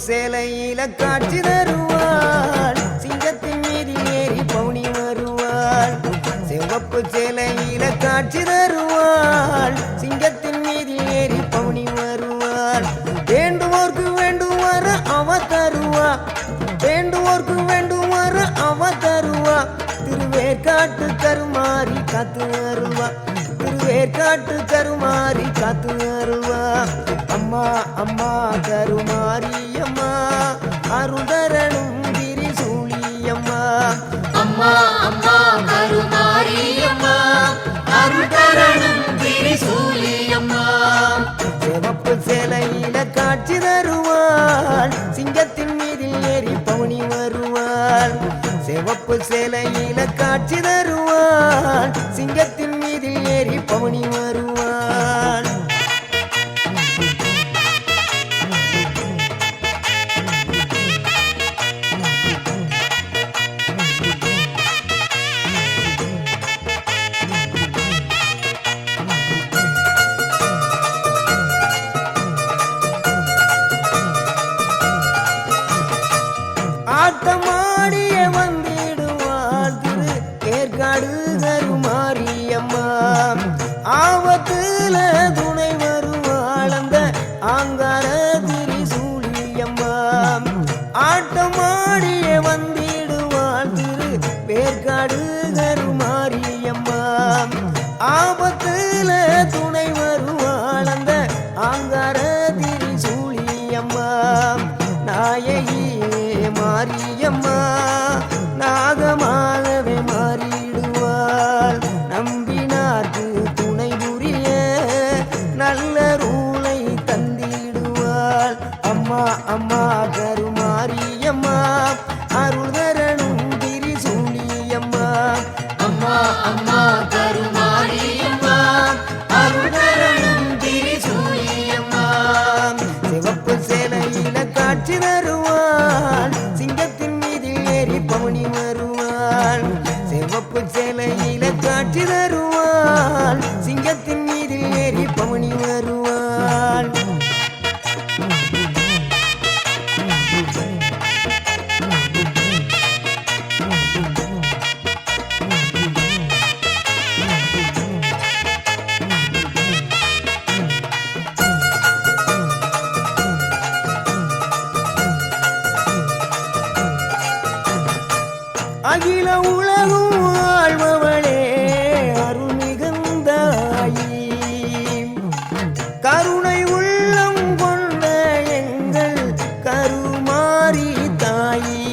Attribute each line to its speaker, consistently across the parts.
Speaker 1: சேலையில காட்சி தருவாள் சிங்கத்தின் மீதில் ஏறி பவுனி வருவாள் சிவப்பு சேலையில காட்சி தருவாள் சிங்கத்தின் மீதில் ஏறி பவுனி வருவாள் வேண்டுவோர்க்கு வேண்டும் வர அவ தருவா வேண்டுவோர்க்கு வேண்டும் வர அவ தருவா திருவேற்காட்டு கருமாறி காத்து வருவா திருவேற்காட்டு கருமாறி காத்து வருவா அம்மா அம்மா கருமாரி அம்மா அருதரனும் திரிசூலியம்மா
Speaker 2: அம்மா அம்மா கருமாரி அம்மா அருதரனும் திரிசூலியம்மா
Speaker 1: சிவப்பு சேலையில காட்சி தருவாள் சிங்கத்தின் மீதில் ஏறி பவுனி வருவாள் சிவப்பு சேலையில காட்சி தருவாள் சிங்கத்தின் மீதில் ஏறி பவுனி வருவாள் ஆட்டமாடிய வந்திடுவாள் திரு ஏற்காடு கருமாரியம்மா ஆபத்துல துணை வருவாள் அந்த ஆங்கார திரிசூலியம்மா ஆட்டமாடிய வந்திடுவாள் திரு வேற்காடு கருமாரியம்மா ஆபத்துல துணை வருவாள் அந்த ஆங்கார திரிசூலியம்மா நாயகியே மாரியம்மா நாகமாகவே மாறிடுவாள் நம்பினார்க்கு துணை புரிய நல்ல ரூலை தந்திடுவாள் அம்மா அம்மா கருமாரியம்மா அருள்தரனும் திரிசூலியம்மா
Speaker 2: அம்மா அம்மா கருமாரி அம்மா அருதரனும் திரிசூலியம்மா
Speaker 1: சிவப்பு சேலையில காட்சி தருவாள் சிங்கத்தின் மீதில் ஏறி பவுனி வருவாள் சிவப்பு சேலையில காட்சி தருவாள் சிங்கத்தின் மீதில் ஏறி பவுனி வருவாள் அகில உலகும் ஆழ்பவளே அருள் மிகுந்த ஆயி கருணை உள்ளம் கொண்ட எங்கள் கருமாரி தாயி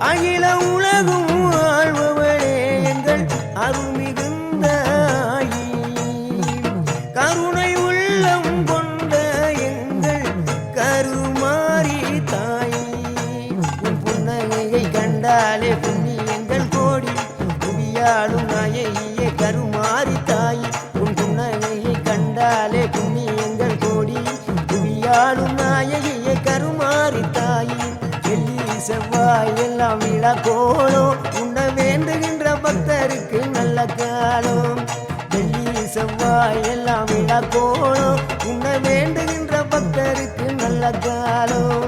Speaker 1: அகில உலகும் ஆழ்பவளே எங்கள் அருள் மிகுந்த ஆயி கருணை உள்ளம் கொண்ட எங்கள் கருமாரி தாயி புன்னகையை கண்டாலே புண்ணியங்கள் கோடி புவியாடும் நாயகியே கருமாரி தாயி உன் புன்னகையை கண்டாலே புண்ணியங்கள் கோடி புவியாடும் நாயகியே கருமாரி தாயி வெள்ளி செவ்வாய் எல்லாம் விழா கோலம் உன்னை வேண்டுகின்ற பக்தருக்கு நல்ல காலம் வெள்ளி செவ்வாய் எல்லாம் விழா கோலம் உன்னை வேண்டுகின்ற பக்தருக்கு நல்ல காலம்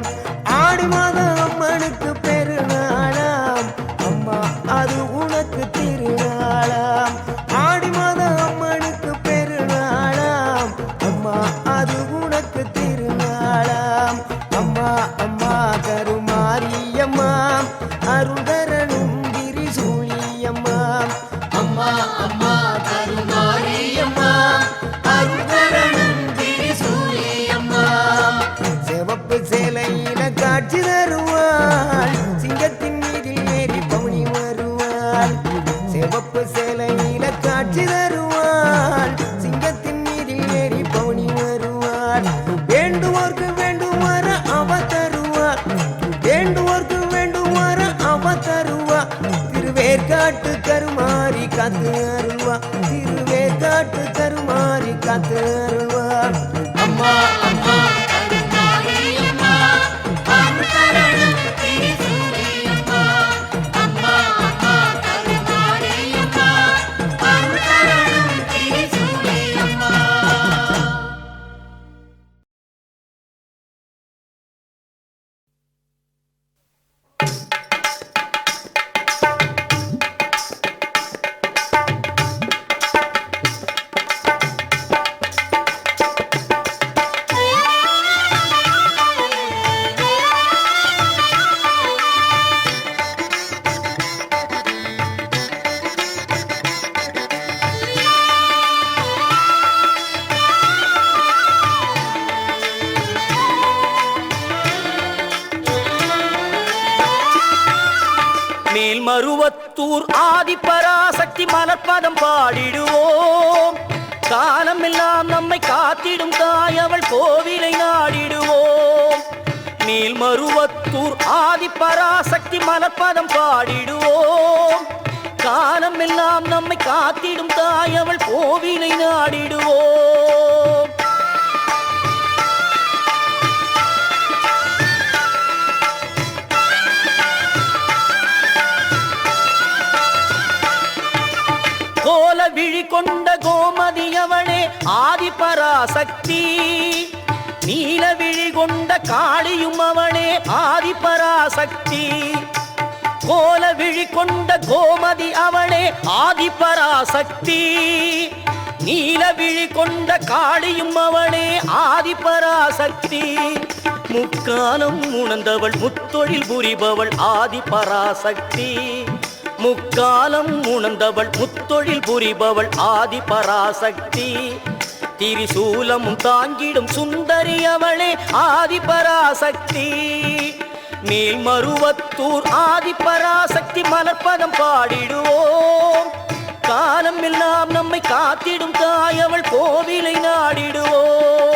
Speaker 1: ஆடி மாதம் அம்மனுக்கு பெருநாளாம் அம்மா அது உனக்கு திருநாளாம் ஆடி மாதம் அம்மனுக்கு பெருநாளாம் அம்மா அது உனக்கு திருநாளாம் அம்மா அம்மா கருமாரியம்மா அருள்தரனும் திரிசூலியம்மா
Speaker 2: அம்மா அம்மா கருமாரி அம்மா அருதரனும் திரிசூலியம்மா
Speaker 1: சிவப்பு சேலையில காட்சி தருவாள் சிங்கத்தின் மீதில் ஏறி பவுனி வருவாள் சிவப்பு சேலையில காட்சி தருவாள் சிங்கத்தின் மீதில் ஏறி பவுனி வருவாள் வேண்டுவோர்க்கு வேண்டும் வர அவ தருவாள் வேண்டுவோர்க்கு வேண்டும் வர அவ தருவா திருவேற்காட்டு கருமாரி காத்து அருள்வா திருவேற்காட்டு கருமாரி காத்து அருள்வா
Speaker 2: அம்மா அம்மா
Speaker 3: மேல்மருவத்தூர் ஆதிபராசக்தி மலர்பதம் பாடிடுவோம். காலமெல்லாம் நம்மை காத்திடும் தாய் அவள் கோவிலை நாடிடுவோம். மேல்மருவத்தூர் ஆதிபராசக்தி மலர்பதம் பாடிடுவோம். காலமெல்லாம் நம்மை காத்திடும் தாய் அவள் கோவிலை நாடிடுவோம். கோல விழி கொண்ட கோமதி அவளே ஆதிபராசக்தி. நீல விழி கொண்ட காளியும் அவளே ஆதிபராசக்தி. கோல விழி கொண்ட கோமதி அவளே ஆதிபராசக்தி. நீல விழி கொண்ட காளியும் அவளே ஆதிபராசக்தி. முக்காலம் உணர்ந்தவள் முத்தொழில் புரிபவள் ஆதிபராசக்தி. முக்காலம் உணர்ந்தவள் முத்தொழில் புரிபவள் ஆதிபராசக்தி. திரிசூலமும் தாங்கிடும் சுந்தரி அவளே ஆதிபராசக்தி. மேல்மருவத்தூர் ஆதிபராசக்தி மலர்பதம் பாடிடுவோம். காலம் எல்லாம் நம்மை காத்திடும் தாய் அவள் கோவிலை நாடிடுவோம்.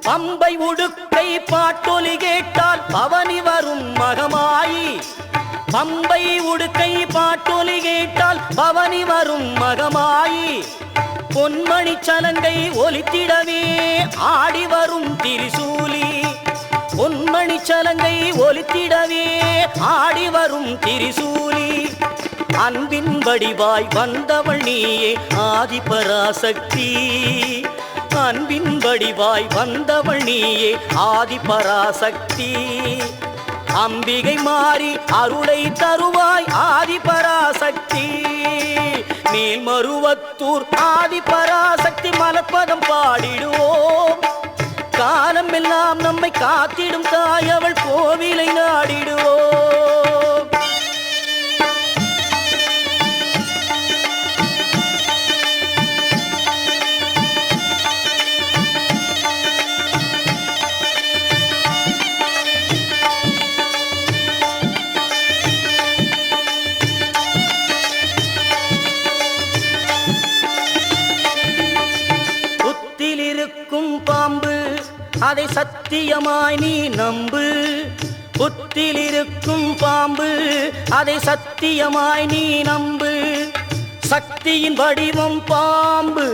Speaker 3: பம்பை உடுக்கை பாட்டொலி கேட்டால் பவனி வரும் மகமாயி. பம்பை உடுக்கை பாட்டொலி கேட்டால் பவனி வரும் மகமாயி. பொன்மணி சலங்கை ஒலித்திடவே ஆடி வரும் திரிசூலி. பொன்மணி சலங்கை ஒலித்திடவே ஆடி வரும் திரிசூலி. அன்பின் வடிவாய் வந்தவள் நீயே ஆதிபராசக்தி. அன்பின் வடிவாய் வந்தவள் நீயே ஆதிபராசக்தி. அம்பிகை மாறி அருளை தருவாய் ஆதிபராசக்தி. மேல்மருவத்தூர் ஆதிபராசக்தி மலர்பதம் பாடிடுவோம். காலம் எல்லாம் நம்மை காத்திடும் தாய் அவள் கோவிலை நாடிடுவோம். பாம்பு அதை சத்தியமாய் நீ நம்பு. புத்தில் இருக்கும் பாம்பு அதை சத்தியமாய் நீ நம்பு. சக்தியின் வடிவம் பாம்பு